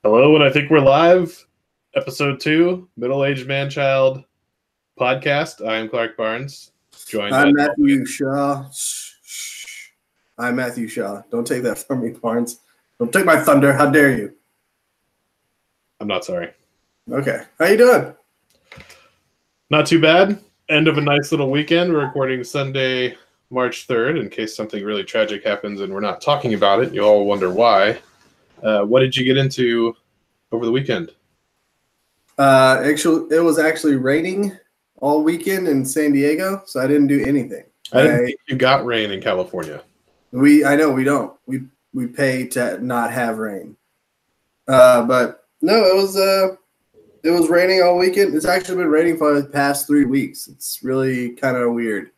Hello, and I think we're live. Episode 2, Middle-Aged Man-Child podcast. I am Clark Barnes, joined I'm as Matthew always. Shaw. Shh. I'm Matthew Shaw. Don't take that from me, Barnes. Don't take my thunder. How dare you? I'm not sorry. Okay. How you doing? Not too bad. End of a nice little weekend. We're recording Sunday, March 3rd, in case something really tragic happens and we're not talking about it. You all wonder why. What did you get into over the weekend? It was actually raining all weekend in San Diego, so I didn't do anything. I didn't think you got rain in California. I know we don't. We pay to not have rain. But no, it was raining all weekend. It's actually been raining for the past 3 weeks. It's really kind of weird.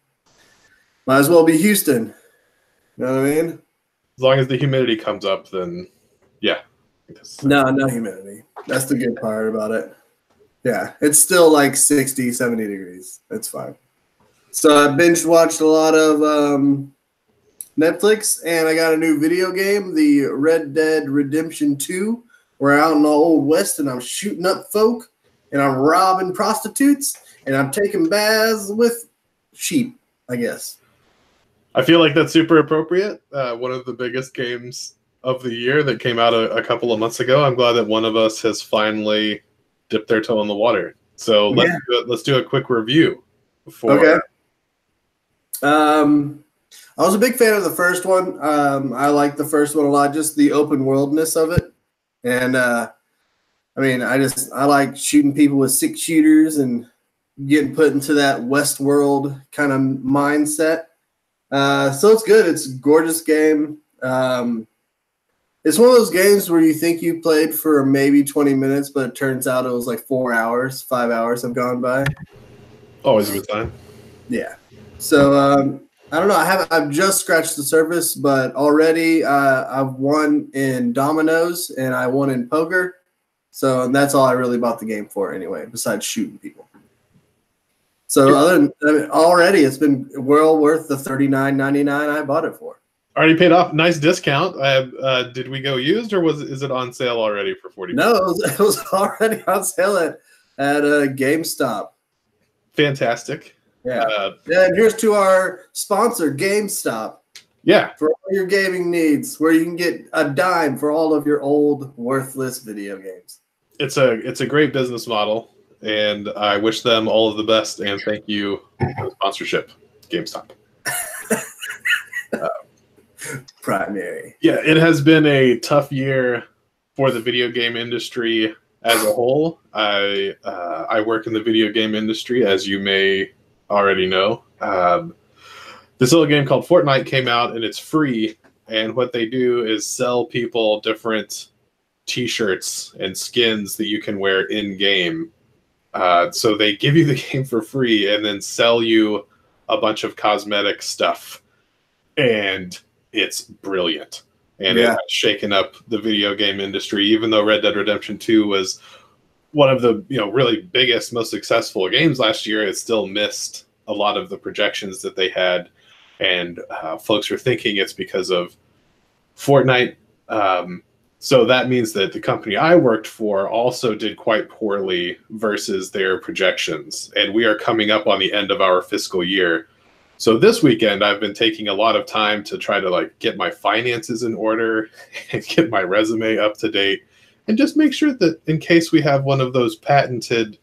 Might as well be Houston. You know what I mean? As long as the humidity comes up, then yeah. No humidity. That's the good part about it. Yeah, it's still like 60, 70 degrees. That's fine. So I binge watched a lot of Netflix, and I got a new video game, the Red Dead Redemption 2. We're out in the Old West, and I'm shooting up folk, and I'm robbing prostitutes, and I'm taking baths with sheep, I guess. I feel like that's super appropriate. One of the biggest games of the year that came out a couple of months ago. I'm glad that one of us has finally dipped their toe in the water. So let's do a quick review. Okay. I was a big fan of the first one. I liked the first one a lot, just the open worldness of it. And I like shooting people with 6 shooters and getting put into that Westworld kind of mindset. So it's good. It's a gorgeous game. It's one of those games where you think you played for maybe 20 minutes, but it turns out it was like 4 hours, 5 hours have gone by. Always a good time. Yeah. So I don't know. I've just scratched the surface, but already I've won in dominoes and I won in poker. So that's all I really bought the game for anyway, besides shooting people. So already it's been well worth the $39.99 I bought it for. Already paid off. Nice discount. Did we go used, or is it on sale already for $40? No, it was already on sale at GameStop. Fantastic. Yeah. And here's to our sponsor, GameStop. Yeah. For all your gaming needs, where you can get a dime for all of your old, worthless video games. It's a great business model, and I wish them all of the best, and thank you for the sponsorship, GameStop. Primary. Yeah, it has been a tough year for the video game industry as a whole. I work in the video game industry, as you may already know. This little game called Fortnite came out, and it's free. And what they do is sell people different T-shirts and skins that you can wear in game. So they give you the game for free, and then sell you a bunch of cosmetic stuff. And it's brilliant. And it has shaken up the video game industry, even though Red Dead Redemption 2 was one of the really biggest, most successful games last year. It still missed a lot of the projections that they had. And folks are thinking it's because of Fortnite. So that means that the company I worked for also did quite poorly versus their projections. And we are coming up on the end of our fiscal year. So this weekend, I've been taking a lot of time to try to get my finances in order and get my resume up to date, and just make sure that in case we have one of those patented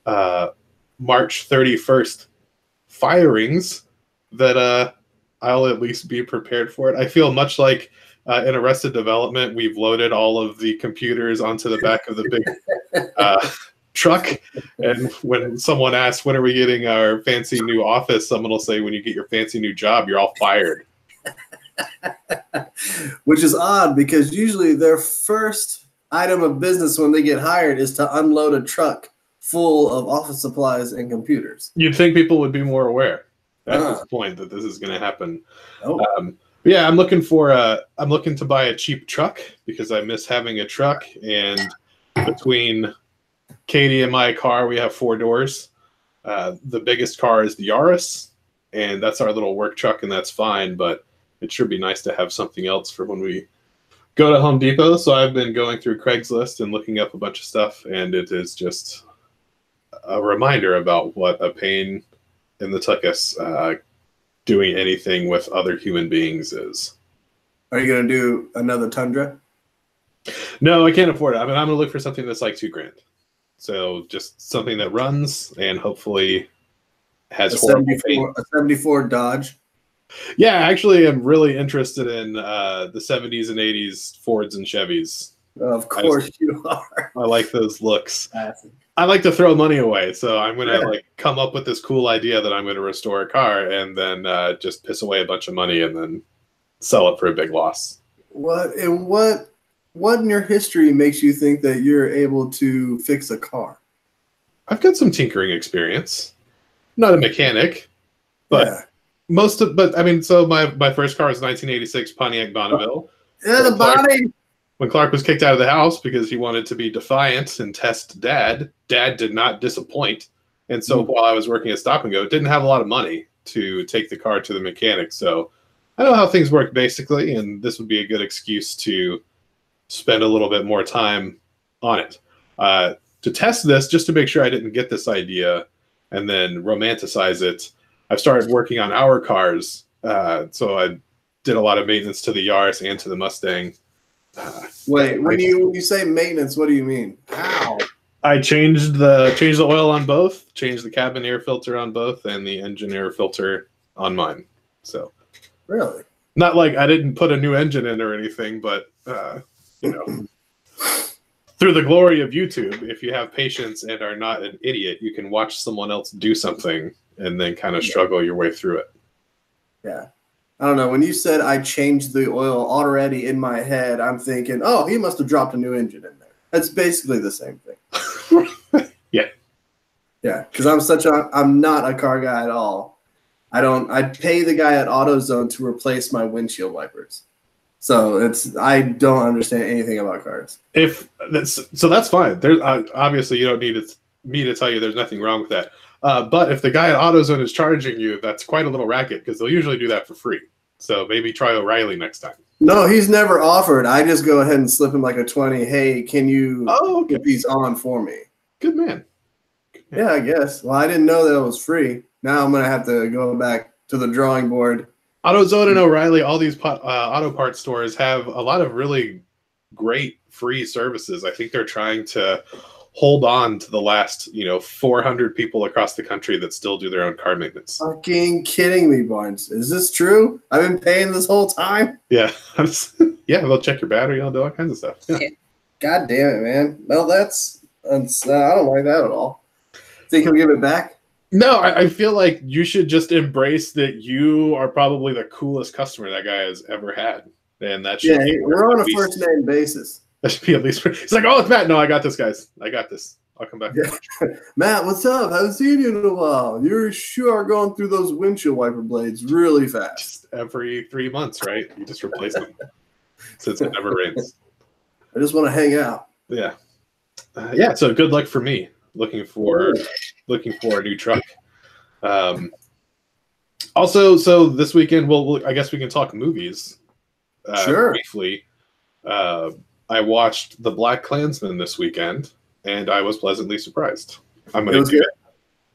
March 31st firings, that I'll at least be prepared for it. I feel much like in Arrested Development, we've loaded all of the computers onto the back of the big truck, and when someone asks when are we getting our fancy new office, someone will say when you get your fancy new job, you're all fired. Which is odd, because usually their first item of business when they get hired is to unload a truck full of office supplies and computers. You'd think people would be more aware at this point that this is going to happen. Yeah, I'm looking to buy a cheap truck because I miss having a truck, and between Katie and my car, we have 4 doors. The biggest car is the Yaris, and that's our little work truck, and that's fine, but it should be nice to have something else for when we go to Home Depot. So I've been going through Craigslist and looking up a bunch of stuff, and it is just a reminder about what a pain in the tuchus doing anything with other human beings is. Are you gonna do another Tundra? No, I can't afford it. I mean, I'm gonna look for something that's like $2,000. So just something that runs and hopefully has A horrible 74, paint. a 74 Dodge. Yeah, actually, I'm really interested in the 70s and 80s Fords and Chevys. Of course you are. I like those looks. Classic. I like to throw money away, so I'm gonna Yeah. like come up with this cool idea that I'm gonna restore a car and then just piss away a bunch of money and then sell it for a big loss. What in your history makes you think that you're able to fix a car? I've got some tinkering experience. Not a mechanic, but Yeah. but I mean, so my first car was 1986 Pontiac Bonneville. Yeah, the body. When Clark was kicked out of the house because he wanted to be defiant and test Dad did not disappoint. And so while I was working at Stop and Go, didn't have a lot of money to take the car to the mechanic. So I know how things work basically, and this would be a good excuse to spend a little bit more time on it. To test this, just to make sure I didn't get this idea and then romanticize it, I've started working on our cars. So I did a lot of maintenance to the Yaris and to the Mustang. Wait, when you say maintenance, what do you mean? How? I changed the oil on both, changed the cabin air filter on both, and the engine air filter on mine. So Really? not like I didn't put a new engine in or anything, but you know, through the glory of YouTube, if you have patience and are not an idiot, you can watch someone else do something and then kind of struggle your way through it. Yeah. I don't know. When you said I changed the oil already in my head, I'm thinking, oh, he must have dropped a new engine in there. That's basically the same thing. Yeah. Yeah. Because I'm not a car guy at all. I pay the guy at AutoZone to replace my windshield wipers. So I don't understand anything about cars. So that's fine. There's obviously you don't need me to tell you there's nothing wrong with that. But if the guy at AutoZone is charging you, that's quite a little racket because they'll usually do that for free. So maybe try O'Reilly next time. No, he's never offered. I just go ahead and slip him like a 20. Hey, can you get these on for me? Good man. Yeah, I guess. Well, I didn't know that it was free. Now I'm going to have to go back to the drawing board. AutoZone and O'Reilly, all these auto parts stores have a lot of really great free services. I think they're trying to hold on to the last, 400 people across the country that still do their own car maintenance. Fucking kidding me, Barnes. Is this true? I've been paying this whole time? Yeah. Yeah, they'll check your battery, they'll do all kinds of stuff. Yeah. God damn it, man. No, that's I don't like that at all. Think he'll give it back? No, I feel like you should just embrace that you are probably the coolest customer that guy has ever had. And that should we're on a first name basis. That should be at least. He's like, oh, it's Matt. No, I got this, guys. I got this. I'll come back. Yeah. Matt, what's up? Haven't seen you in a while. You're sure going through those windshield wiper blades really fast. Just every 3 months, right? You just replace them since it never rains. I just want to hang out. Yeah. Yeah. So good luck for me. Looking for a new truck. Also, so this weekend, I guess we can talk movies. Sure. Briefly. I watched The Black Klansman this weekend, and I was pleasantly surprised. It was good?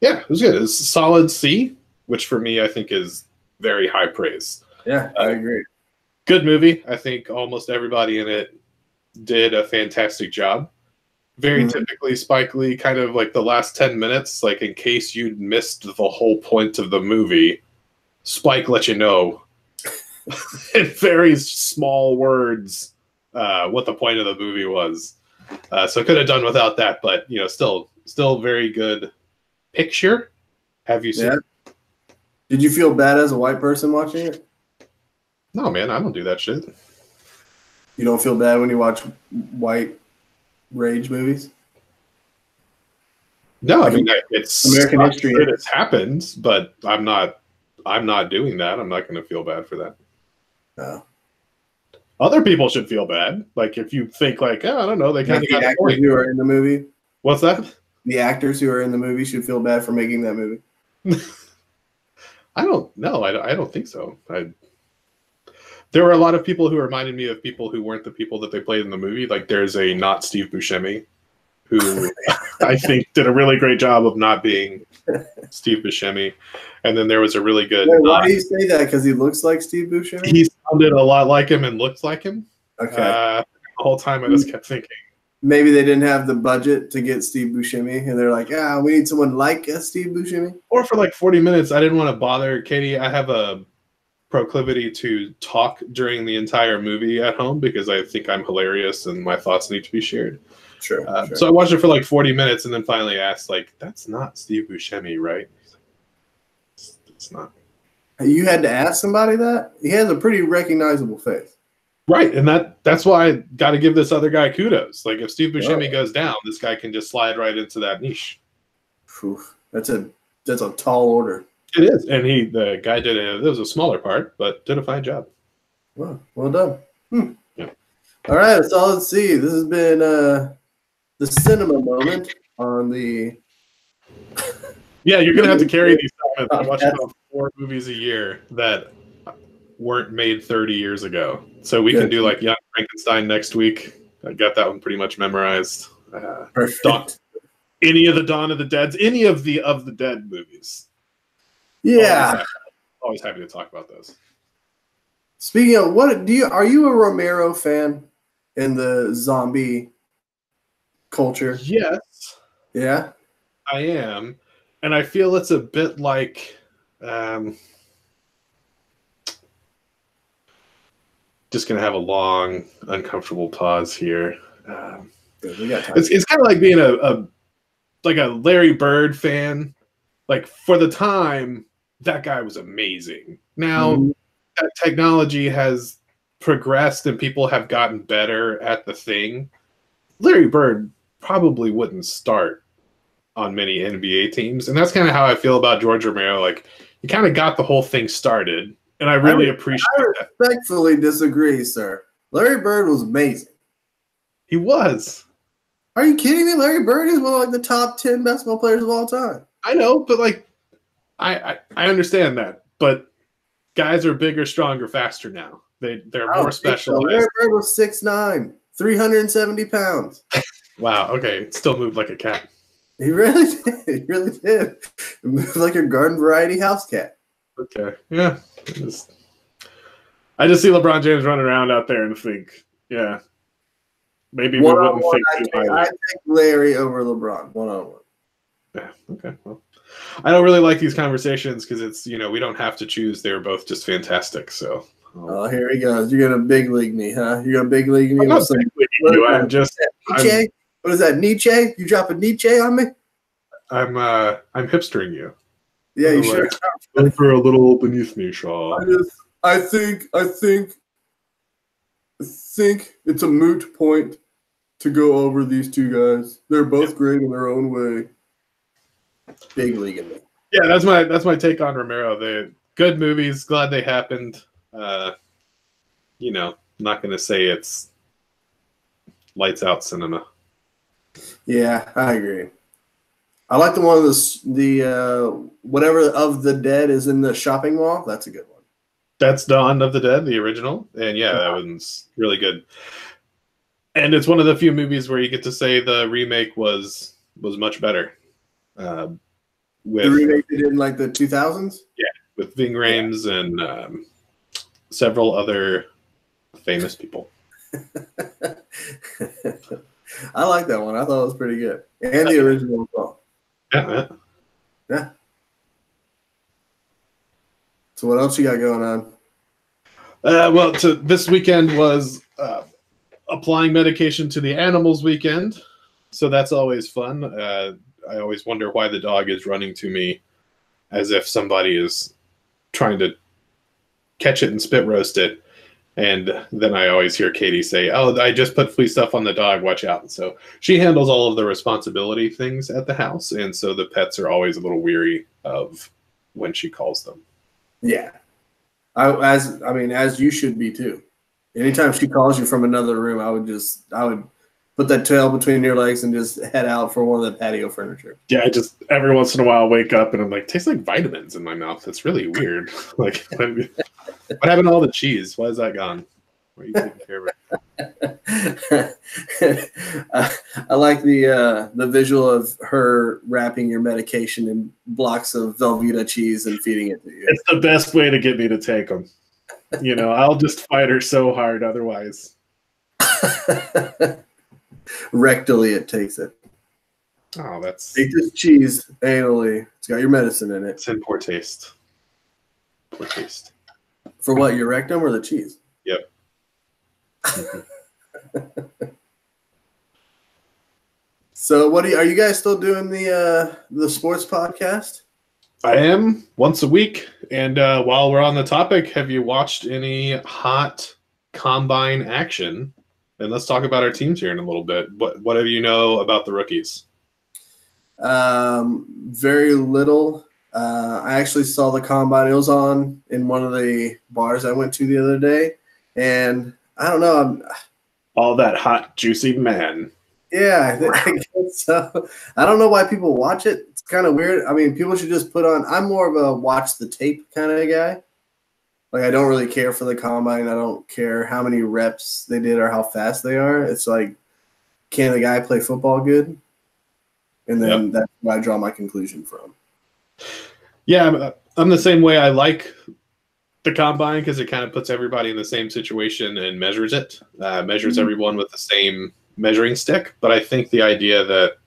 Yeah, it was good. It was a solid C, which for me I think is very high praise. Yeah, I agree. Good movie. I think almost everybody in it did a fantastic job. Very typically Spike Lee, kind of like the last 10 minutes, like in case you'd missed the whole point of the movie, Spike let you know in very small words what the point of the movie was. So could have done without that, but still very good picture. Have you seen it? Did you feel bad as a white person watching it? No, man, I don't do that shit. You don't feel bad when you watch white rage movies? No, I mean it's American history. It's happened, but I'm not doing that. I'm not going to feel bad for that. No. Other people should feel bad. Like if you think like, I don't know, they kind of got the point. Who are in the movie? What's that? The actors who are in the movie should feel bad for making that movie. I don't know. I don't think so. There were a lot of people who reminded me of people who weren't the people that they played in the movie. Like there's a not Steve Buscemi who I think did a really great job of not being Steve Buscemi. And then there was a really good. Wait, why do you say that? Because he looks like Steve Buscemi? He sounded a lot like him and looked like him. Okay. The whole time I just kept thinking. Maybe they didn't have the budget to get Steve Buscemi, and they're like, "Yeah, we need someone like Steve Buscemi." Or for like 40 minutes, I didn't want to bother Katie. I have a proclivity to talk during the entire movie at home because I think I'm hilarious and my thoughts need to be shared. Sure. So I watched it for like 40 minutes and then finally asked, like, "That's not Steve Buscemi, right?" It's not. You had to ask somebody that? He has a pretty recognizable face. Right, and that's why I got to give this other guy kudos. Like, if Steve Buscemi goes down, this guy can just slide right into that niche. Oof, that's a tall order. It is, and the guy it was a smaller part, but did a fine job. Well done. Yeah. All right, so let's see. This has been the cinema moment on the. Yeah, you're gonna have to carry these segments. I watch about 4 movies a year that weren't made 30 years ago. So we can do like Young Frankenstein next week. I got that one pretty much memorized. Perfect. Any of the Dawn of the Dead, any of the Dead movies. Yeah. Always happy to talk about those. Speaking of, are you a Romero fan in the zombie culture? Yes. Yeah. I am. And I feel it's a bit like just gonna have a long, uncomfortable pause here. It's kind of like being a Larry Bird fan. Like for the time, that guy was amazing. Now that technology has progressed and people have gotten better at the thing. Larry Bird probably wouldn't start on many NBA teams, and that's kind of how I feel about George Romero. Like he kind of got the whole thing started. And I really appreciate that. I respectfully disagree, sir. Larry Bird was amazing. He was. Are you kidding me? Larry Bird is one of like the top 10 basketball players of all time. I know, but like, I understand that. But guys are bigger, stronger, faster now. They're more specialized. Larry Bird was 6'9", 370 pounds. Wow. Okay, it still moved like a cat. He really did. He really did. It moved like a garden variety house cat. Okay. Yeah. I just see LeBron James running around out there and think, yeah, maybe we wouldn't think too highly. I take Larry over LeBron, one-on-one. Yeah. Okay. Well, I don't really like these conversations because it's, we don't have to choose. They're both just fantastic. So. Oh, here he goes. You're gonna big league me, huh? You're gonna big league me. I'm not big leaguing you. I'm just Nietzsche. What is that? Nietzsche? You dropping Nietzsche on me? I'm hipstering you. Yeah, you sure? Look for a little beneath me, Shaw. I think it's a moot point to go over these two guys. They're both great in their own way. Big league in me. Yeah, that's my take on Romero. They're good movies. Glad they happened. Not going to say it's lights out cinema. Yeah, I agree. I like the one of the whatever of the Dead is in the shopping mall. That's a good one. That's Dawn of the Dead, the original, and yeah, that one's really good. And it's one of the few movies where you get to say the remake was much better. The remake they did in like the 2000s. Yeah, with Ving Rhames and several other famous people. I like that one. I thought it was pretty good, and the original as well. Yeah. So what else you got going on? Well, this weekend was applying medication to the animals weekend, so that's always fun. I always wonder why the dog is running to me as if somebody is trying to catch it and spit roast it. And then I always hear Katie say, "Oh, I just put flea stuff on the dog. Watch out." So she handles all of the responsibility things at the house, and so the pets are always a little weary of when she calls them. Yeah, as you should be too. Anytime she calls you from another room, I would put that tail between your legs and just head out for one of the patio furniture. Yeah, I just every once in a while wake up and I'm like, tastes like vitamins in my mouth. It's really weird. Like, what happened to all the cheese? Why is that gone? Why are you taking care of it? I like the visual of her wrapping your medication in blocks of Velveeta cheese and feeding it to you. It's the best way to get me to take them. You know, I'll just fight her so hard otherwise. Rectally, it takes it. Oh, that's take this cheese anally. It's got your medicine in it. It's in poor taste. Poor taste. For what? Your rectum or the cheese? Yep. So, are you guys still doing the sports podcast? I am once a week. And while we're on the topic, have you watched any hot combine action? And let's talk about our teams here in a little bit. What do you know about the rookies? Very little. I actually saw the combine. It was on in one of the bars I went to the other day, and I don't know. All that hot, juicy man. Yeah, I guess so. I don't know why people watch it. It's kind of weird. I mean, people should just put on. I'm more of a watch the tape kind of guy. Like, I don't really care for the combine. I don't care how many reps they did or how fast they are. It's like, can the guy play football good? And then that's what I draw my conclusion from. Yeah, I'm the same way. I like the combine because it kind of puts everybody in the same situation and measures it, measures everyone with the same measuring stick. But I think the idea that,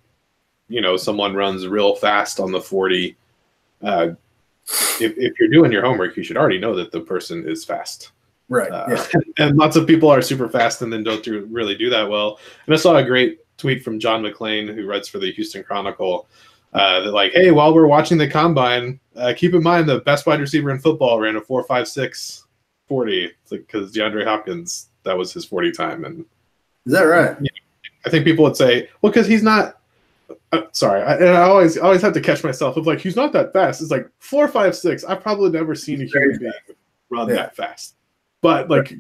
you know, someone runs real fast on the 40, if you're doing your homework, you should already know that the person is fast. Right. And lots of people are super fast and then don't really do that well. And I saw a great tweet from John McClain, who writes for the Houston Chronicle, that like, hey, while we're watching the combine, keep in mind the best wide receiver in football ran a 4.56 40. It's like, because DeAndre Hopkins, that was his 40 time. And is that right? You know, I think people would say, well, because he's not. Sorry, I always have to catch myself of like, he's not that fast. It's like 4.56. I've probably never seen a human being run that fast. But like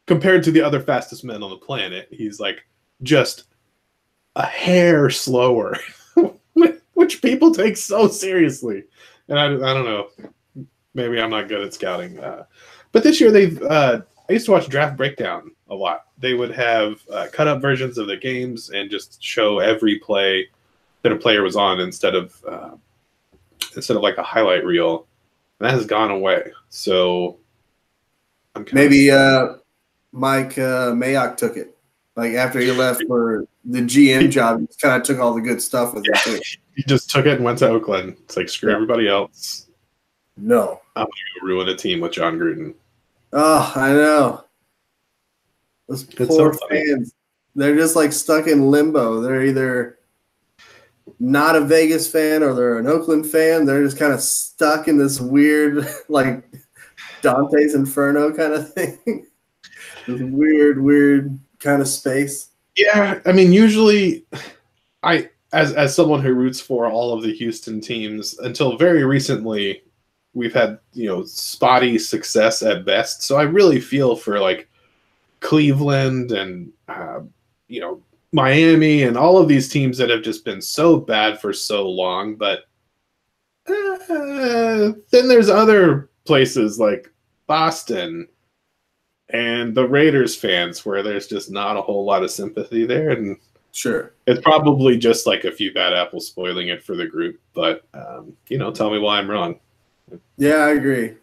compared to the other fastest men on the planet, he's like just a hair slower, which people take so seriously. And I don't know, maybe I'm not good at scouting. But this year I used to watch Draft Breakdown a lot. They would have cut up versions of the games and just show every play that a player was on instead of like a highlight reel. And that has gone away. So maybe Mike Mayock took it. Like after he left for the GM job, he kind of took all the good stuff with him too. He just took it and went to Oakland. It's like, screw everybody else. No. I'm going to ruin a team with John Gruden. Oh, I know. Those poor fans. They're just like stuck in limbo. They're either not a Vegas fan or they're an Oakland fan. They're just kind of stuck in this weird, like Dante's Inferno kind of thing. This weird kind of space. Yeah, I mean, usually as someone who roots for all of the Houston teams, until very recently, we've had, you know, spotty success at best. So I really feel for like Cleveland and you know, Miami and all of these teams that have just been so bad for so long. But then there's other places like Boston and the Raiders fans where there's just not a whole lot of sympathy there. And sure, it's probably just like a few bad apples spoiling it for the group. But, you know, tell me why I'm wrong. Yeah, I agree.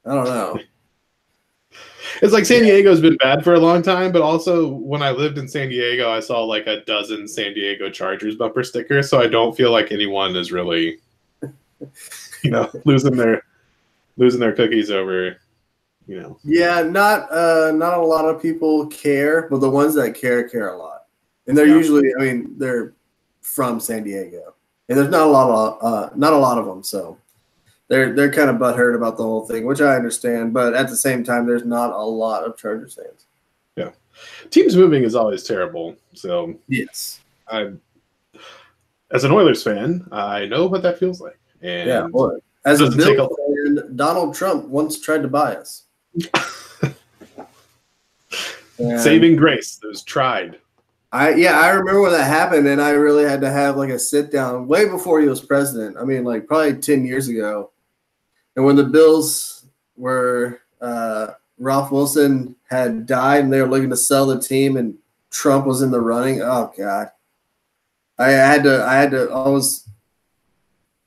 I don't know. It's like San Diego's been bad for a long time, but also when I lived in San Diego, I saw like a dozen San Diego Chargers bumper stickers. So I don't feel like anyone is really, you know, losing their cookies over, you know. Yeah, not a lot of people care, but the ones that care a lot, and they're usually, I mean, they're from San Diego, and there's not a lot of them, so. They're kind of butthurt about the whole thing, which I understand. But at the same time, there's not a lot of Chargers fans. Yeah. Teams moving is always terrible. So, yes. As an Oilers fan, I know what that feels like. And yeah, boy. As a Bills fan, Donald Trump once tried to buy us. Saving grace. Those tried. I remember when that happened, and I really had to have like a sit down way before he was president. I mean, like probably 10 years ago. And when the Bills were Ralph Wilson had died, and they were looking to sell the team, and Trump was in the running. Oh God, I was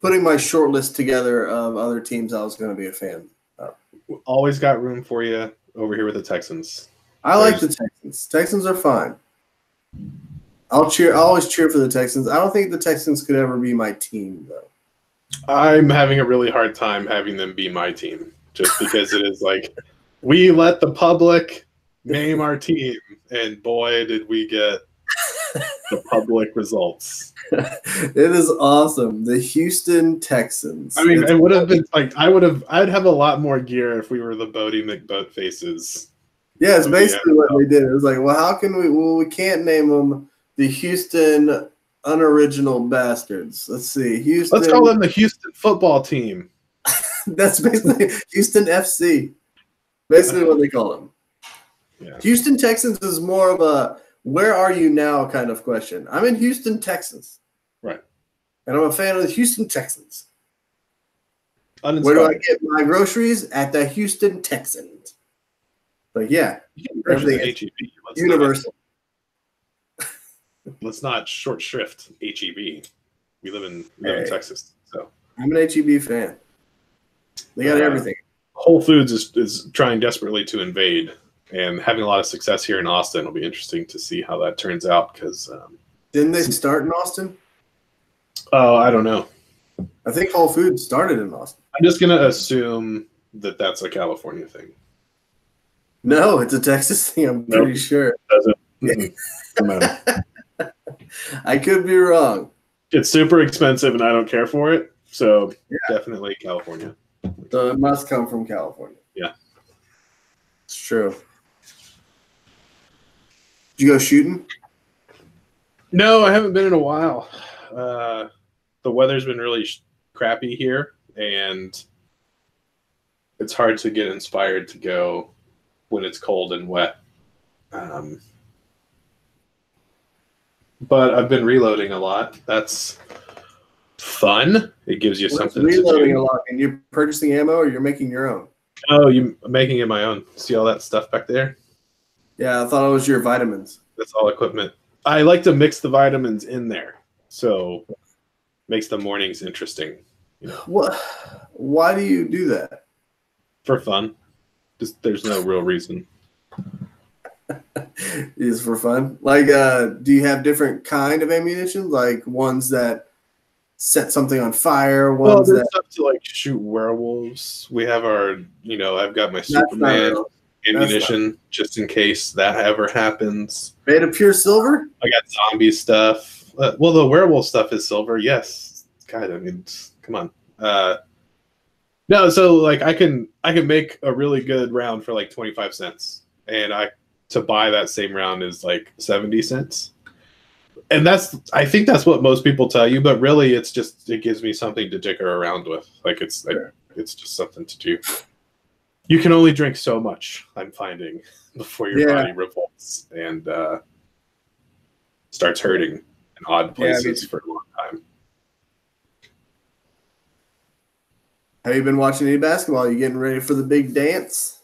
putting my short list together of other teams I was going to be a fan of. Always got room for you over here with the Texans. I like the Texans. Texans are fine. I'll always cheer for the Texans. I don't think the Texans could ever be my team, though. I'm having a really hard time having them be my team, just because it is like we let the public name our team, and boy, did we get the public results. It is awesome. The Houston Texans. I mean, it would have been like I'd have a lot more gear if we were the Bodie McBoat faces. Yeah, it's basically what they did. It was like, well, how can we? Well, we can't name them the Houston Unoriginal Bastards. Let's see, Houston. Let's call them the Houston Football Team. That's basically Houston FC. Basically, what they call them. Yeah. Houston Texans is more of a "where are you now" kind of question. I'm in Houston, Texas. Right. And I'm a fan of the Houston Texans. Where do I get my groceries? At the Houston Texans. But yeah, everything is universal. Let's not short shrift HEB. We live in Texas, so I'm an HEB fan. They got everything. Whole Foods is trying desperately to invade, and having a lot of success here in Austin. It'll be interesting to see how that turns out. Because didn't they start in Austin? Oh, I don't know. I think Whole Foods started in Austin. I'm just gonna assume that that's a California thing. No, it's a Texas thing. I'm pretty sure. Doesn't matter. I could be wrong. It's super expensive, and I don't care for it. So definitely California. So it must come from California. Yeah, it's true. Did you go shooting? No, I haven't been in a while. The weather's been really crappy here, and it's hard to get inspired to go when it's cold and wet. But I've been reloading a lot. That's fun. It gives you something reloading to do. A lot. And you're purchasing ammo, or you're making your own? Oh, I'm making it my own. See all that stuff back there? Yeah, I thought it was your vitamins. That's all equipment. I like to mix the vitamins in there, so makes the mornings interesting. You know? What? Why do you do that? For fun. Just there's no real reason. Is for fun. Like, do you have different kind of ammunition? Like ones that set something on fire? Ones there's stuff to like shoot werewolves. We have our, I've got my Superman ammunition just in case that ever happens. Made of pure silver? I got zombie stuff. Well, the werewolf stuff is silver. Yes. God, I mean, come on. No, so like I can make a really good round for like 25 cents, and to buy that same round is like 70 cents. And I think that's what most people tell you, but really it gives me something to dicker around with. Like it's just something to do. You can only drink so much, I'm finding, before your body revolts and starts hurting in odd places for a long time. Have you been watching any basketball? Are you getting ready for the big dance?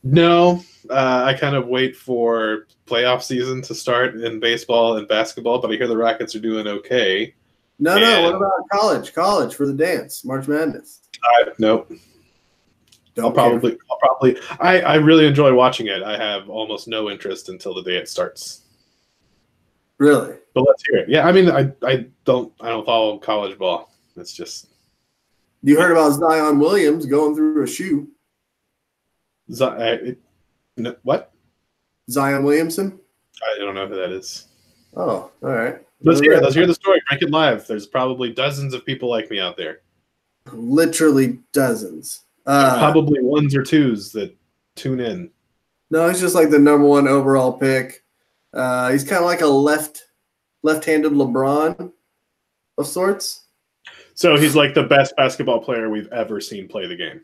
No, I kind of wait for playoff season to start in baseball and basketball, but I hear the Rockets are doing okay. No. What about college? College for the dance, March Madness. Nope. I'll probably. I really enjoy watching it. I have almost no interest until the day it starts. Really? But let's hear it. Yeah, I mean, I don't follow college ball. It's just. You heard about Zion Williams going through a shoe? What? Zion Williamson? I don't know who that is. Oh, all right. Let's hear the story. Break it live. There's probably dozens of people like me out there. Literally dozens. Probably ones or twos that tune in. No, he's just like the number one overall pick. He's kind of like a left-handed LeBron of sorts. So he's like the best basketball player we've ever seen play the game.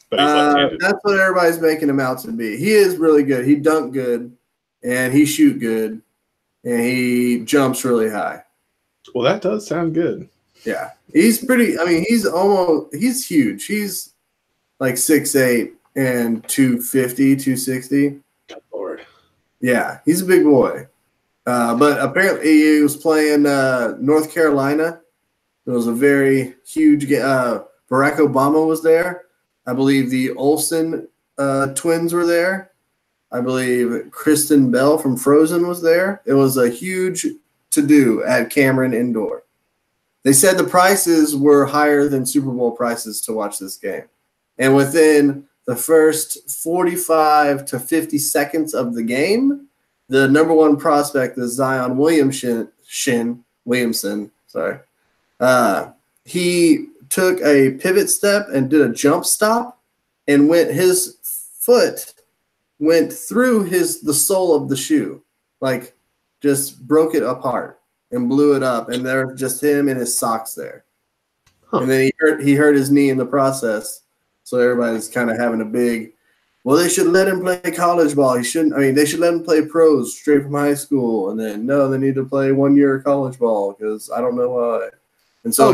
But he's left-handed. That's what everybody's making him out to be. He is really good. He dunk good, and he shoot good. and he jumps really high. Well, that does sound good. Yeah, he's pretty. I mean, he's huge. He's like 6'8" and 250, 260. Good Lord. Yeah, he's a big boy. But apparently he was playing North Carolina. It was a very huge game. Barack Obama was there. I believe the Olsen twins were there. I believe Kristen Bell from Frozen was there. It was a huge to-do at Cameron Indoor. They said the prices were higher than Super Bowl prices to watch this game. And within the first 45 to 50 seconds of the game, the number one prospect is Zion Williamson. Sorry. He took a pivot step and did a jump stop, and his foot went through the sole of the shoe, like just broke it apart and blew it up, and there was just him and his socks there. Huh. And then he hurt his knee in the process, so everybody's kind of having a big, well, they should let him play college ball. They should let him play pros straight from high school, and then no, they need to play 1 year college ball because I don't know why. And so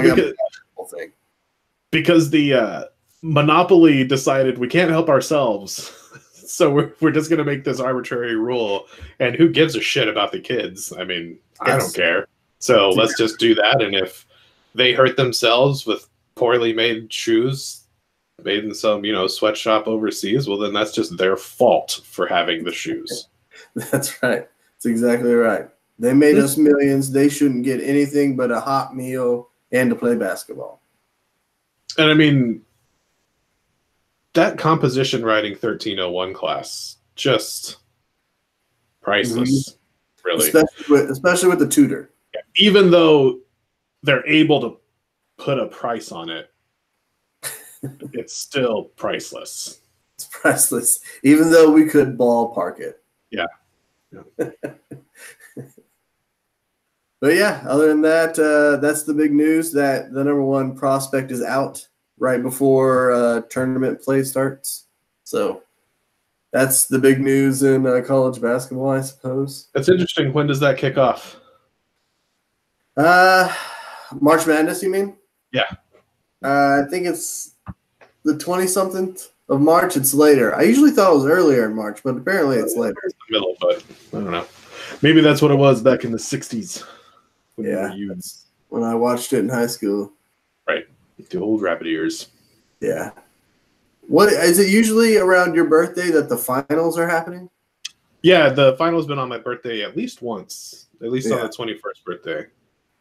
because the monopoly decided we can't help ourselves. So we're just going to make this arbitrary rule, and who gives a shit about the kids? I mean, I don't care. So let's just do that. And if they hurt themselves with poorly made shoes made in some, sweatshop overseas, well, then that's just their fault for having the shoes. That's right. That's exactly right. They made us millions. They shouldn't get anything but a hot meal and to play basketball. And I mean, that composition writing 1301 class, just priceless, really. Especially with the tutor. Yeah. Even though they're able to put a price on it, it's still priceless. It's priceless, even though we could ballpark it. Yeah. But yeah, other than that, that's the big news that the number one prospect is out right before tournament play starts. So that's the big news in college basketball, I suppose. That's interesting. When does that kick off? March Madness, you mean? Yeah. I think it's the 20-something of March. It's later. I usually thought it was earlier in March, but apparently it's later. It's the middle, but I don't know. Maybe that's what it was back in the 60s. Yeah, when I watched it in high school. Right. The old rabbit ears. Yeah. What is it usually around your birthday that the finals are happening? Yeah, the finals been on my birthday at least once, at least on the 21st birthday.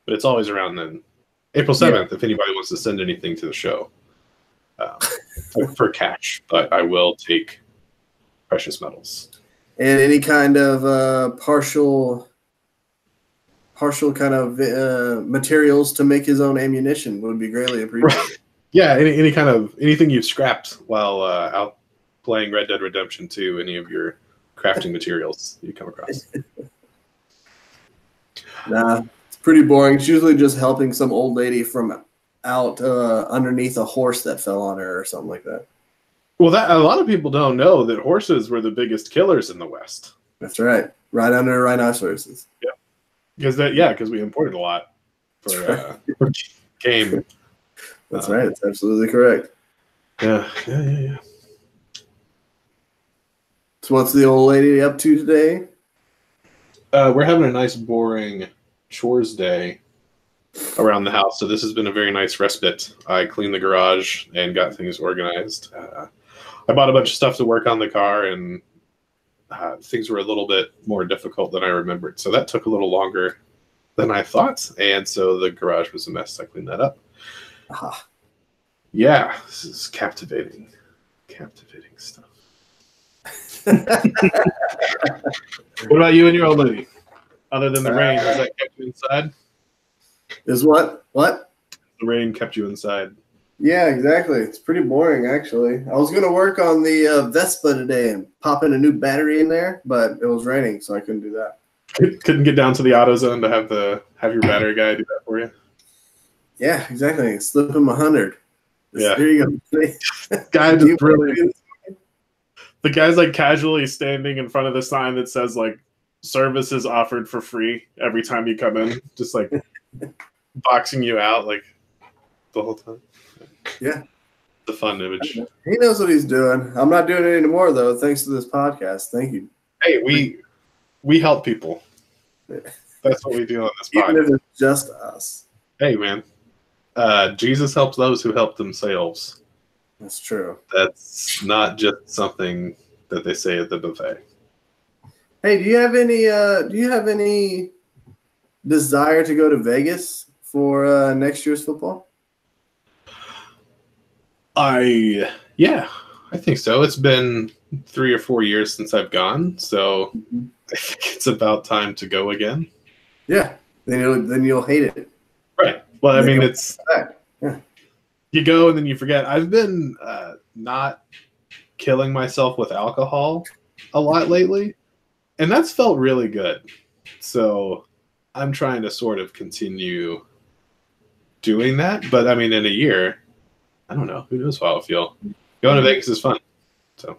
But it's always around then. April 7th, if anybody wants to send anything to the show for cash. But I will take precious metals. And any kind of partial kind of materials to make his own ammunition would be greatly appreciated. Yeah, any kind of anything you've scrapped while out playing Red Dead Redemption 2, any of your crafting materials you come across. Nah, it's pretty boring. It's usually just helping some old lady from out underneath a horse that fell on her or something like that. Well, that a lot of people don't know that horses were the biggest killers in the West. That's right, right under rhinoceroses. Yeah. Because we imported a lot for game. That's right. It's absolutely correct. Yeah. So what's the old lady up to today? We're having a nice, boring chores day around the house. So this has been a very nice respite. I cleaned the garage and got things organized. I bought a bunch of stuff to work on the car, and things were a little bit more difficult than I remembered. So that took a little longer than I thought. And so the garage was a mess. I cleaned that up. Yeah, this is captivating stuff. What about you and your old lady? Other than the rain, has that kept you inside? Is what? What? The rain kept you inside. Yeah, exactly. It's pretty boring, actually. I was going to work on the Vespa today and pop in a new battery in there, but it was raining, so I couldn't do that. Couldn't get down to the AutoZone to have your battery guy do that for you? Yeah, exactly. Slip him 100. Yeah. There you go. Guy just brilliant. The guy's like casually standing in front of the sign that says like services offered for free every time you come in, just like boxing you out like the whole time. Yeah. The fun image. He knows what he's doing. I'm not doing it anymore though, thanks to this podcast. Thank you. Hey, we help people. That's what we do on this podcast. Even if it's just us. Hey man. Jesus helps those who help themselves. That's true. That's not just something that they say at the buffet. Hey, do you have any desire to go to Vegas for next year's football? I think so. It's been 3 or 4 years since I've gone, so I think it's about time to go again. Yeah, then you'll hate it. Right. Well, I mean, it's yeah. You go and then you forget. I've been not killing myself with alcohol a lot lately, and that's felt really good. So I'm trying to sort of continue doing that. But I mean, in a year, I don't know. Who knows how I'll feel. Going to Vegas is fun. So,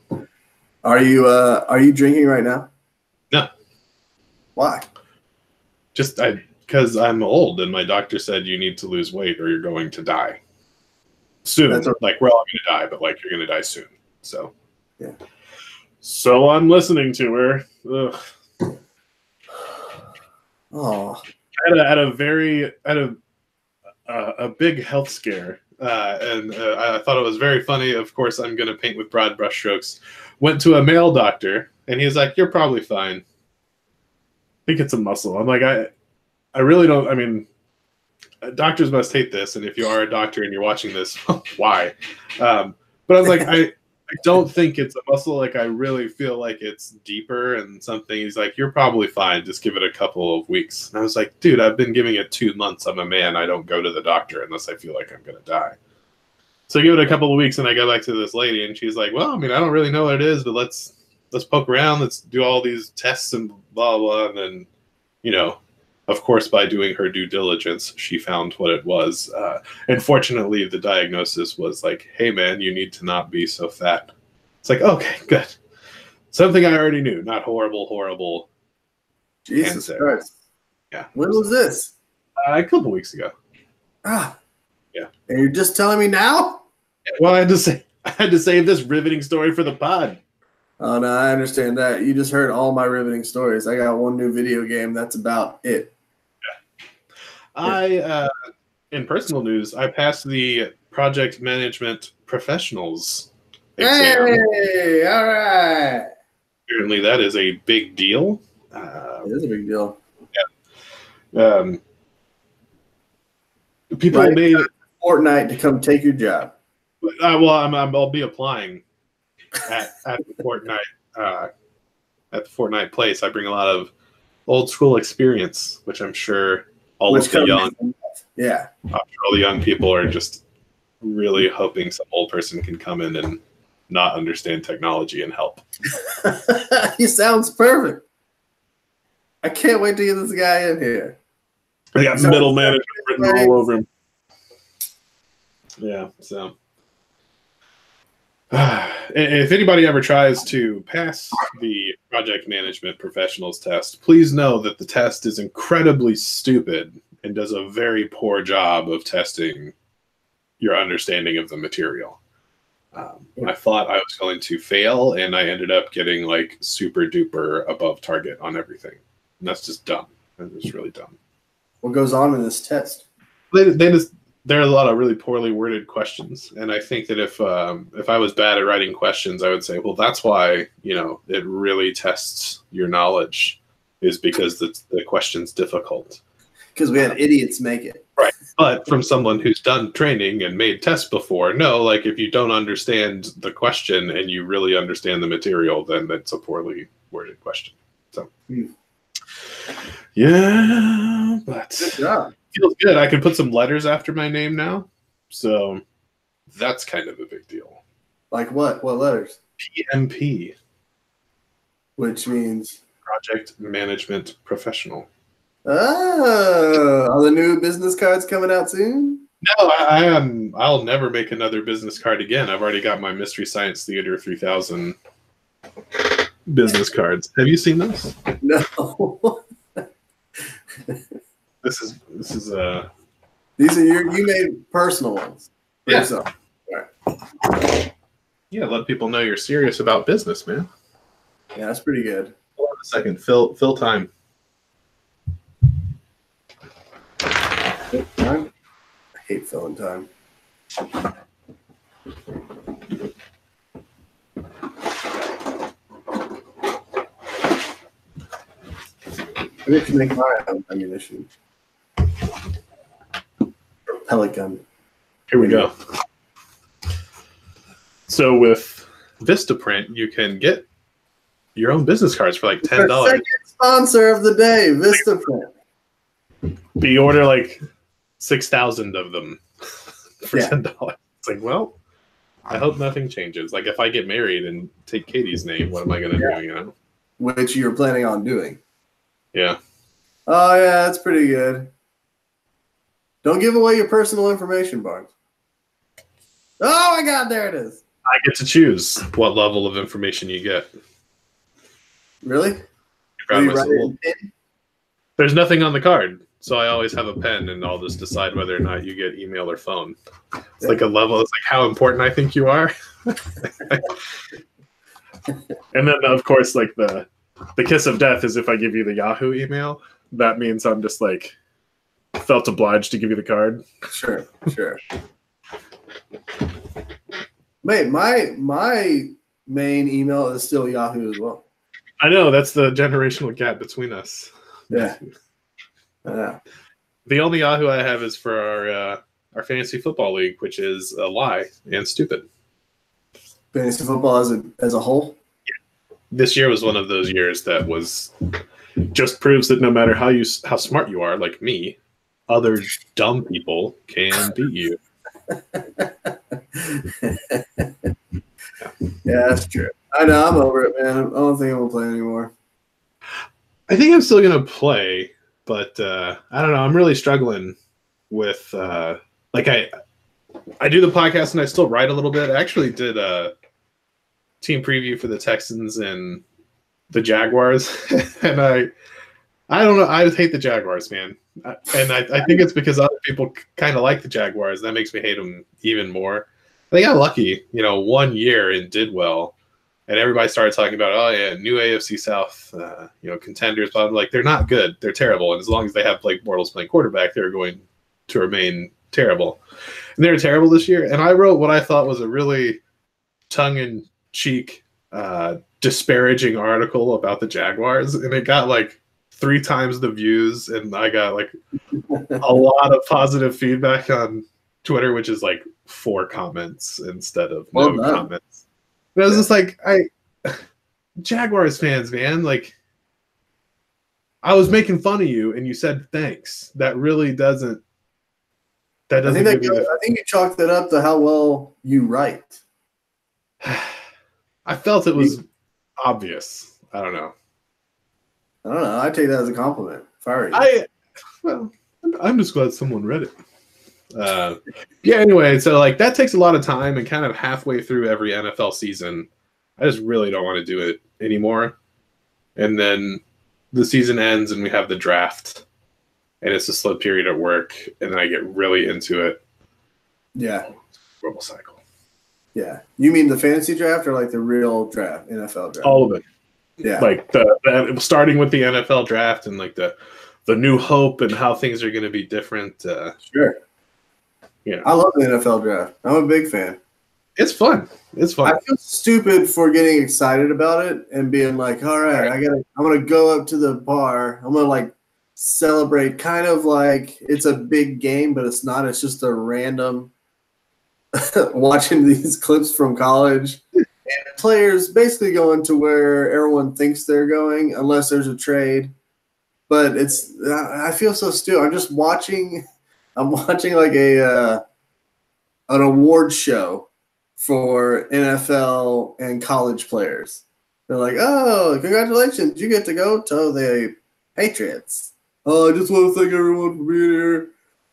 are you drinking right now? No. Why? Just because I'm old and my doctor said you need to lose weight or you're going to die soon. Like we're all going to die, but like you're going to die soon. So, yeah. So I'm listening to her. Ugh. Oh. At a big health scare. And I thought it was very funny. Of course, I'm going to paint with broad brushstrokes. Went to a male doctor, and he was like, "You're probably fine. I think it's a muscle." I'm like, I really don't. I mean, doctors must hate this, and if you are a doctor and you're watching this, why? But I was like, I don't think it's a muscle. Like, I really feel like it's deeper and something. He's like, "You're probably fine. Just give it a couple of weeks." And I was like, "Dude, I've been giving it 2 months. I'm a man. I don't go to the doctor unless I feel like I'm going to die." So I give it a couple of weeks, and I go back to this lady, and she's like, "Well, I mean, I don't really know what it is, but let's poke around. Let's do all these tests and blah, blah." And then, you know, of course, by doing her due diligence, she found what it was. And fortunately, the diagnosis was like, "Hey, man, you need to not be so fat." It's like, okay, good. Something I already knew. Not horrible. Jesus Christ. Yeah. When was this? A couple weeks ago. Ah. Yeah. And you're just telling me now? Well, I had to save this riveting story for the pod. Oh, no, I understand that. You just heard all my riveting stories. I got one new video game. That's about it. Yeah. In personal news, I passed the project management professionals exam. Hey, all right. Apparently, that is a big deal. It is a big deal. Yeah. People made Fortnite to come take your job. Well, I'll be applying at the Fortnite place. I bring a lot of old school experience, which I'm sure all the young people are just really hoping some old person can come in and not understand technology and help. He sounds perfect. I can't wait to get this guy in here. I got middle management written all over him. Yeah, so if anybody ever tries to pass the project management professionals test, please know that the test is incredibly stupid and does a very poor job of testing your understanding of the material. I thought I was going to fail, and I ended up getting like super duper above target on everything. And that's just dumb. It's really dumb. What goes on in this test? There are a lot of really poorly worded questions, and I think that if I was bad at writing questions, I would say, well, that's why it really tests your knowledge, is because the question's difficult. Because we had idiots make it. Right. But from someone who's done training and made tests before, no, like if you don't understand the question and you really understand the material, then that's a poorly worded question. So, yeah, but good job. Feels good. I can put some letters after my name now, so that's kind of a big deal. Like what? What letters? PMP, which means Project Management Professional. Oh, are the new business cards coming out soon? No, I'll never make another business card again. I've already got my Mystery Science Theater 3000 business cards. Have you seen those? No. This is These are you made personal ones for Yeah. yourself. All right. Yeah, let people know you're serious about business, man. Yeah, that's pretty good. Hold on a second. Fill time. Time? I hate filling time. Maybe I should make my own ammunition. Pellet gun. Here we go. So with Vistaprint, you can get your own business cards for like $10. Our second sponsor of the day, Vistaprint. But you order like 6,000 of them for Yeah. $10. It's like, well, I hope nothing changes. Like if I get married and take Katie's name, what am I going to do? You know? Which you're planning on doing. Yeah. Oh yeah, that's pretty good. Don't give away your personal information, Barnes. Oh my God, there it is. I get to choose what level of information you get. Really? Grab Will you myself- write it in pen? There's nothing on the card, so I always have a pen, and I'll just decide whether or not you get email or phone. It's like a level. It's like how important I think you are. And then, of course, like the kiss of death is if I give you the Yahoo email. That means I'm just like felt obliged to give you the card. Sure. Wait, my main email is still Yahoo as well. I know that's the generational gap between us. Yeah. Yeah. The only Yahoo I have is for our fantasy football league, which is a lie and stupid. Fantasy football as a whole. This year was one of those years that was just proves that no matter how smart you are, like me, other dumb people can beat you. Yeah, that's true. I know. I'm over it, man. I don't think I'm gonna play anymore. I think I'm still gonna play, but I don't know. I'm really struggling with like I do the podcast and I still write a little bit. I actually did a team preview for the Texans and the Jaguars, and I don't know. I just hate the Jaguars, man. And I think it's because other people kind of like the Jaguars. That makes me hate them even more. They got lucky, 1 year and did well. And everybody started talking about, oh, yeah, new AFC South, contenders. But I'm like, they're not good. They're terrible. And as long as they have Blake Bortles playing quarterback, they're going to remain terrible. And they're terrible this year. And I wrote what I thought was a really tongue-in-cheek, disparaging article about the Jaguars. And it got like 3 times the views. And I got like a lot of positive feedback on Twitter, which is like 4 comments instead of no comments. And I was just like, Jaguars fans, man, like I was making fun of you and you said thanks. That really doesn't I think you chalked it up to how well you write. I felt it was obvious. I don't know. I take that as a compliment. If I were you. I'm just glad someone read it. Anyway, so like that takes a lot of time, and kind of halfway through every NFL season, I just really don't want to do it anymore. And then the season ends and we have the draft, and it's a slow period at work, and then I get really into it. Yeah. Horrible cycle. Yeah. You mean the fantasy draft or like the real draft, NFL draft? All of it. Yeah. Like the starting with the NFL draft and like the new hope and how things are going to be different. Sure. Yeah. I love the NFL draft. I'm a big fan. It's fun. It's fun. I feel stupid for getting excited about it and being like, all right, I'm going to go up to the bar. I'm going to like celebrate, kind of like it's a big game, but it's not. It's just a random watching these clips from college and players basically going to where everyone thinks they're going unless there's a trade. But I feel so stupid. I'm just watching. I'm watching like an award show for NFL and college players. They're like, oh, congratulations, you get to go to the Patriots. Oh, I just want to thank everyone for being here.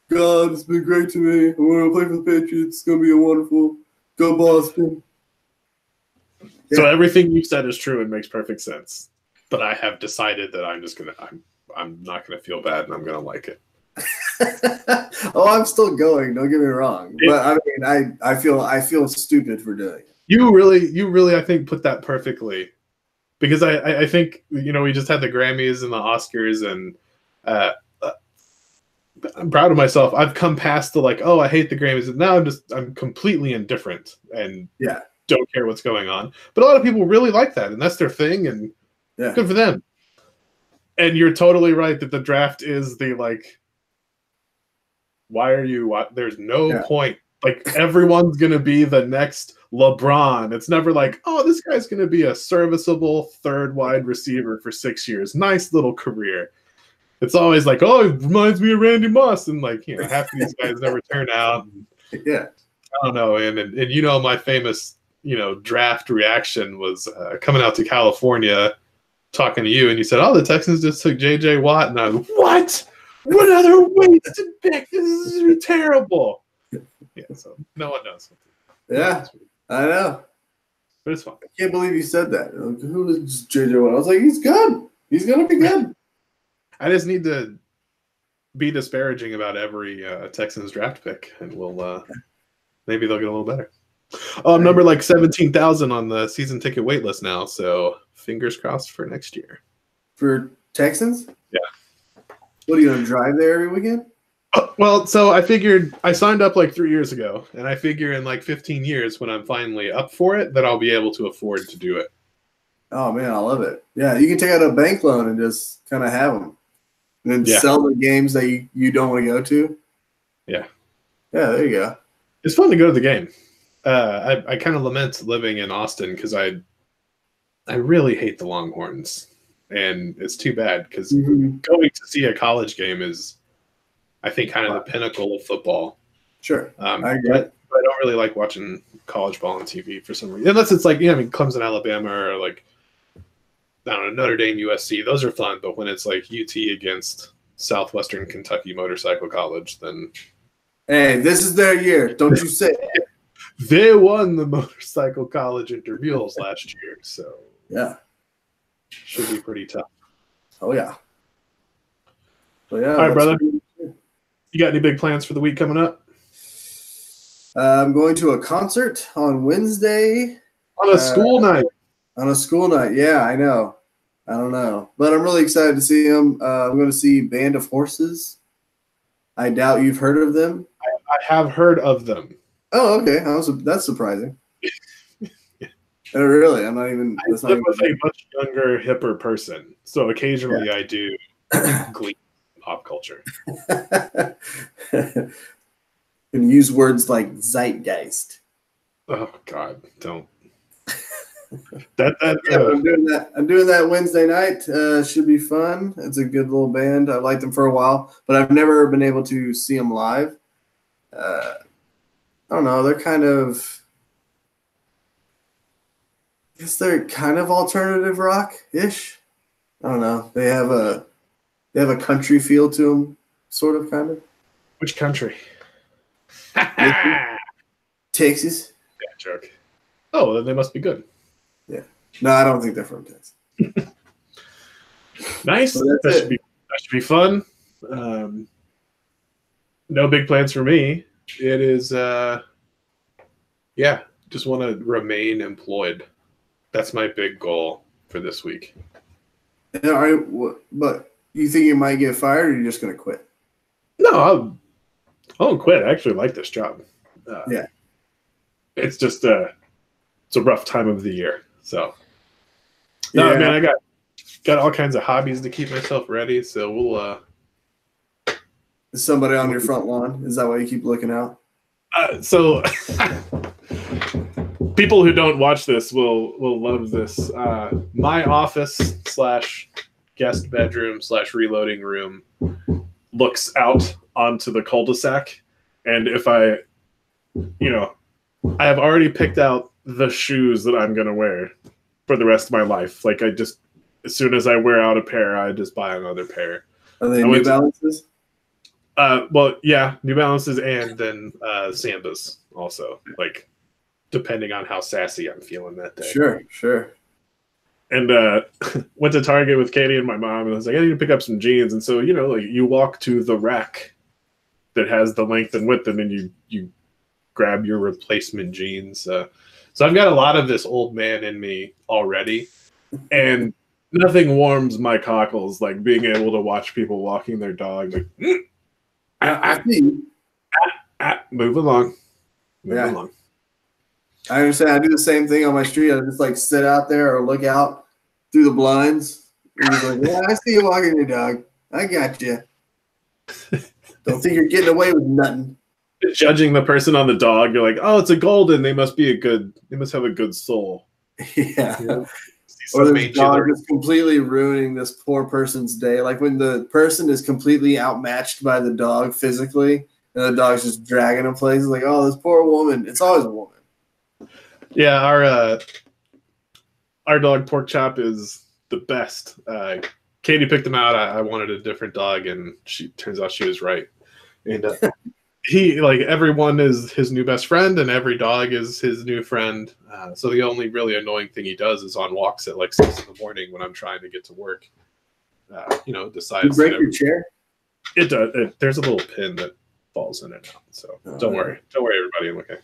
God, it's been great to me. I want to play for the Patriots. It's going to be a wonderful. Go Boston. So everything you've said is true and makes perfect sense. But I have decided that I'm not gonna feel bad and I'm gonna like it. Oh, I'm still going. Don't get me wrong, but I mean, I feel stupid for doing it. You really, I think, put that perfectly, because I think we just had the Grammys and the Oscars, and I'm proud of myself. I've come past the like, oh, I hate the Grammys, and now I'm completely indifferent and don't care what's going on. But a lot of people really like that, and that's their thing, and good for them. And you're totally right that the draft is the like, why are you? There's no point. Like, everyone's gonna be the next LeBron. It's never like, oh, this guy's gonna be a serviceable third wide receiver for 6 years. Nice little career. It's always like, oh, it reminds me of Randy Moss, and like, half of these guys never turn out. Yeah, I don't know, and my famous draft reaction was coming out to California, talking to you, and you said, oh, the Texans just took J.J. Watt, and I was, what other ways to pick? This is terrible. Yeah, so no one knows. Yeah, I know. But it's fun. I can't believe you said that. Like, who is J.J. Watt? I was like, he's good. He's going to be good. I just need to be disparaging about every Texans draft pick, and we'll maybe they'll get a little better. Oh, I'm number like 17,000 on the season ticket wait list now, so fingers crossed for next year. For Texans? Yeah. What, are you going to drive there every weekend? Well, so I figured I signed up like 3 years ago, and I figure in like 15 years when I'm finally up for it that I'll be able to afford to do it. Oh, man, I love it. Yeah, you can take out a bank loan and just kind of have them. And then sell the games that you don't want to go to. Yeah. Yeah, there you go. It's fun to go to the game. I kind of lament living in Austin because I really hate the Longhorns. And it's too bad because going to see a college game is, I think, kind of the pinnacle of football. Sure. I agree. But I don't really like watching college ball on TV for some reason. Unless it's like, Clemson, Alabama, or like, I don't know, Notre Dame, USC. Those are fun. But when it's like UT against Southwestern Kentucky Motorcycle College, then... Hey, this is their year. Don't you say it. They won the Motorcycle College Intermules last year. So, yeah. Should be pretty tough. Oh, yeah. Well, yeah. All right, brother. You got any big plans for the week coming up? I'm going to a concert on Wednesday. On a school night. On a school night. Yeah, I know. I don't know. But I'm really excited to see them. I'm going to see Band of Horses. I doubt you've heard of them. I have heard of them. Oh, okay. That's surprising. Oh, really? I'm not even. I live with a much younger, hipper person, so occasionally I do glee pop culture. And use words like zeitgeist. Oh God, don't. I'm doing that Wednesday night. Should be fun. It's a good little band. I've liked them for a while, but I've never been able to see them live. I don't know. They're kind of. I guess they're kind of alternative rock-ish. I don't know. They have a country feel to them, sort of, kind of. Which country? Texas. Yeah, joke. Oh, then they must be good. Yeah. No, I don't think they're from Texas. Nice. So that should be fun. No big plans for me. It is, just want to remain employed. That's my big goal for this week. But you think you might get fired, or you're just going to quit? No, I won't quit. I actually like this job. It's just it's a rough time of the year. So, man, I got all kinds of hobbies to keep myself ready. So we'll. Is somebody on your front lawn? Is that why you keep looking out? So. People who don't watch this will love this. My office / guest bedroom / reloading room looks out onto the cul-de-sac, and if I have already picked out the shoes that I'm gonna wear for the rest of my life. Like, as soon as I wear out a pair, I just buy another pair. Are they New Balances? Well, yeah, New Balances, and then Sambas also. Like. depending on how sassy I'm feeling that day. Sure, sure. And went to Target with Katie and my mom, and I was like, I need to pick up some jeans. And so, like you walk to the rack that has the length and width, and then you grab your replacement jeans. So I've got a lot of this old man in me already, and nothing warms my cockles like being able to watch people walking their dog. Like, I see. Move along. Move along. I understand. I do the same thing on my street. I just like sit out there or look out through the blinds. And he's like, yeah, I see you walking your dog. I got you. Don't think you're getting away with nothing. Judging the person on the dog, you're like, oh, it's a golden. They must have a good soul. Yeah. Or the dog is completely ruining this poor person's day. Like when the person is completely outmatched by the dog physically, and the dog's just dragging him places. Like, oh, this poor woman. It's always a woman. Yeah, our dog Pork Chop is the best. Katie picked him out. I wanted a different dog, and turns out she was right. And he, like, everyone is his new best friend, and every dog is his new friend. So the only really annoying thing he does is on walks at like 6 in the morning when I'm trying to get to work. Decides. You break your chair? It does. There's a little pin that falls in and out. So don't worry, everybody. I'm okay.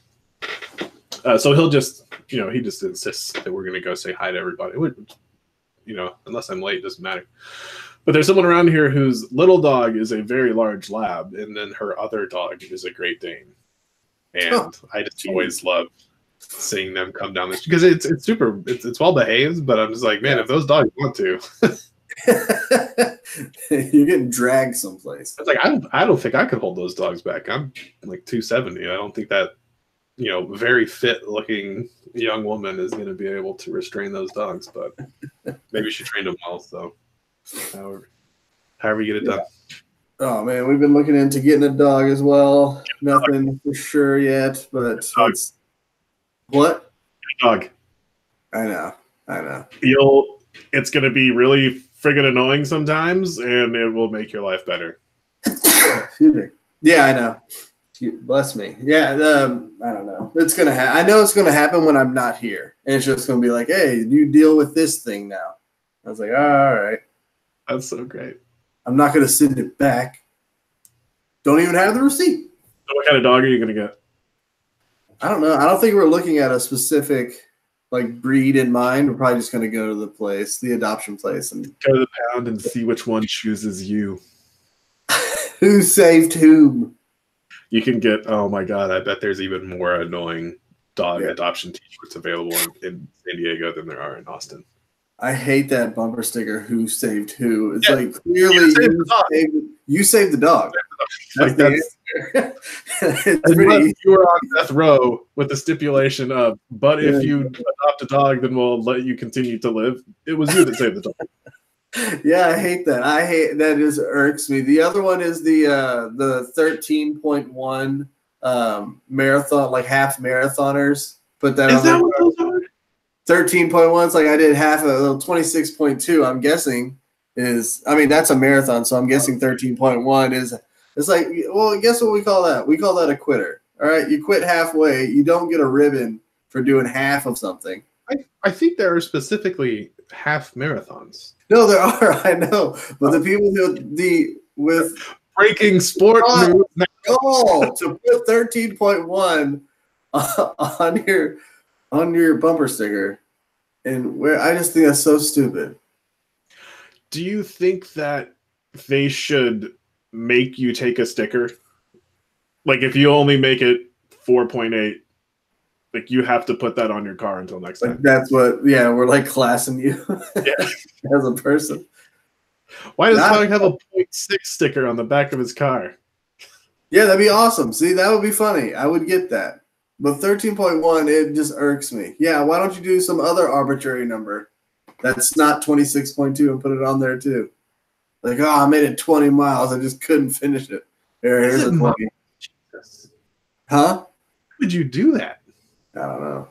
So he'll just, he just insists that we're going to go say hi to everybody. Unless I'm late, doesn't matter. But there's someone around here whose little dog is a very large lab, and then her other dog is a Great Dane. And I just always love seeing them come down this because it's super, it's well behaved. But I'm just like, man, if those dogs want to, you're getting dragged someplace. It's like I don't think I could hold those dogs back. I'm like 270. I don't think that very fit looking young woman is going to be able to restrain those dogs, but maybe she trained them well. So however you get it done. Oh man, we've been looking into getting a dog as well. Nothing for sure yet, but it's what? Dog. I know. It's going to be really friggin' annoying sometimes, and it will make your life better. Excuse me. Yeah, I know. Bless me. Yeah, I don't know. It's gonna happen. I know it's gonna happen when I'm not here, and it's just gonna be like, "Hey, you deal with this thing now." I was like, "All right." That's so great. I'm not gonna send it back. Don't even have the receipt. So what kind of dog are you gonna get? I don't know. I don't think we're looking at a specific breed in mind. We're probably just gonna go to the adoption place, and go to the pound and see which one chooses you. Who saved whom? You can get, oh my God, I bet there's even more annoying dog adoption t-shirts available in San Diego than there are in Austin. I hate that bumper sticker, who saved who. It's like, clearly you saved the dog. That's the answer. It's pretty easy. You were on death row with the stipulation of, but if you adopt a dog, then we'll let you continue to live. It was you that saved the dog. Yeah, I hate that. That just irks me. The other one is the 13.1 marathon, like half marathoners. Put that. Is that what those are? 13.1. It's like I did half a little 26.2. I'm guessing that's a marathon. So I'm guessing 13.1 is. It's like, well, guess what we call that? We call that a quitter. All right, you quit halfway. You don't get a ribbon for doing half of something. I think there are specifically half marathons. No, there are. I know, but the people with breaking sport news to put 13.1 on your bumper sticker, and I just think that's so stupid. Do you think that they should make you take a sticker? Like if you only make it 4.8. Like you have to put that on your car until next time. That's what, we're like classing you as a person. Why does Connor have a 0.6 sticker on the back of his car? Yeah, that'd be awesome. See, that would be funny. I would get that. But 13.1, it just irks me. Yeah, why don't you do some other arbitrary number that's not 26.2 and put it on there too? Like, I made it 20 miles. I just couldn't finish it. Here's a 20. Huh? Why would you do that? I don't know.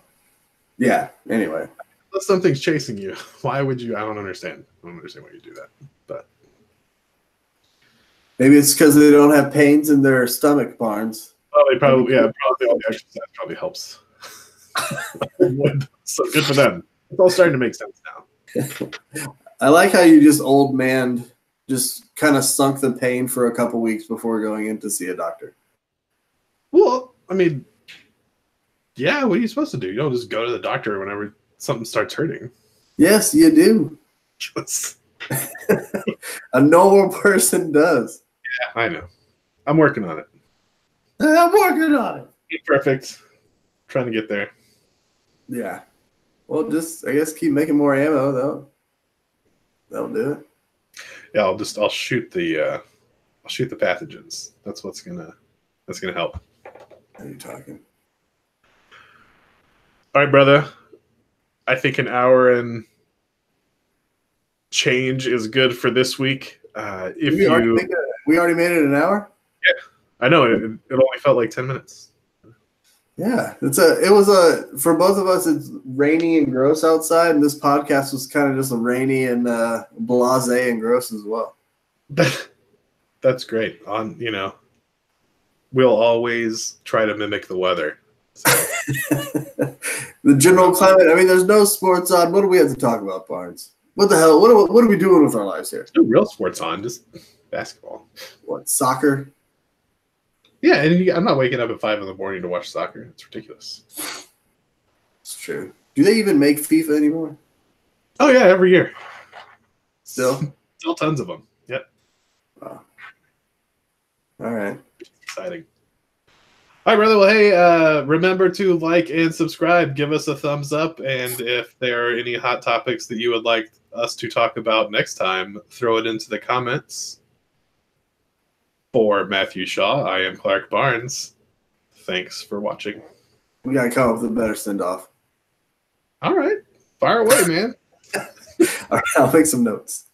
Yeah, anyway. Unless something's chasing you. Why would you? I don't understand. I don't understand why you do that. But maybe it's because they don't have pains in their stomach, Barnes. Well, probably all the exercise probably helps. So good for them. It's all starting to make sense now. I like how you just old man just kind of sunk the pain for a couple weeks before going in to see a doctor. Well, I mean, yeah, what are you supposed to do? You don't just go to the doctor whenever something starts hurting. Yes, you do. A normal person does. Yeah, I know. I'm working on it. I'm working on it. Perfect. Trying to get there. Yeah. Well, just I guess keep making more ammo though. That'll do it. Yeah, I'll shoot the pathogens. That's gonna help. What are you talking? All right, brother. I think an hour and change is good for this week. We already made it an hour? Yeah, I know. It only felt like 10 minutes. Yeah, it was for both of us. It's rainy and gross outside, and this podcast was kind of just a rainy and blasé and gross as well. That's great. We'll always try to mimic the weather. So. The general climate. I mean, there's no sports on. What do we have to talk about, Barnes? What the hell? What are we doing with our lives here? There's no real sports on, just basketball. What, soccer? Yeah, and I'm not waking up at 5 in.the morning to watch soccer. It's ridiculous. It's true. Do they even make FIFA anymore? Oh yeah, every year. Still tons of them. Yep. Wow. All right. Exciting. All right, brother. Well, hey, remember to like and subscribe. Give us a thumbs up, and if there are any hot topics that you would like us to talk about next time, throw it into the comments. For Matthew Shaw, I am Clark Barnes. Thanks for watching. We gotta come up with a better send-off. All right. Fire away, man. All right, I'll make some notes.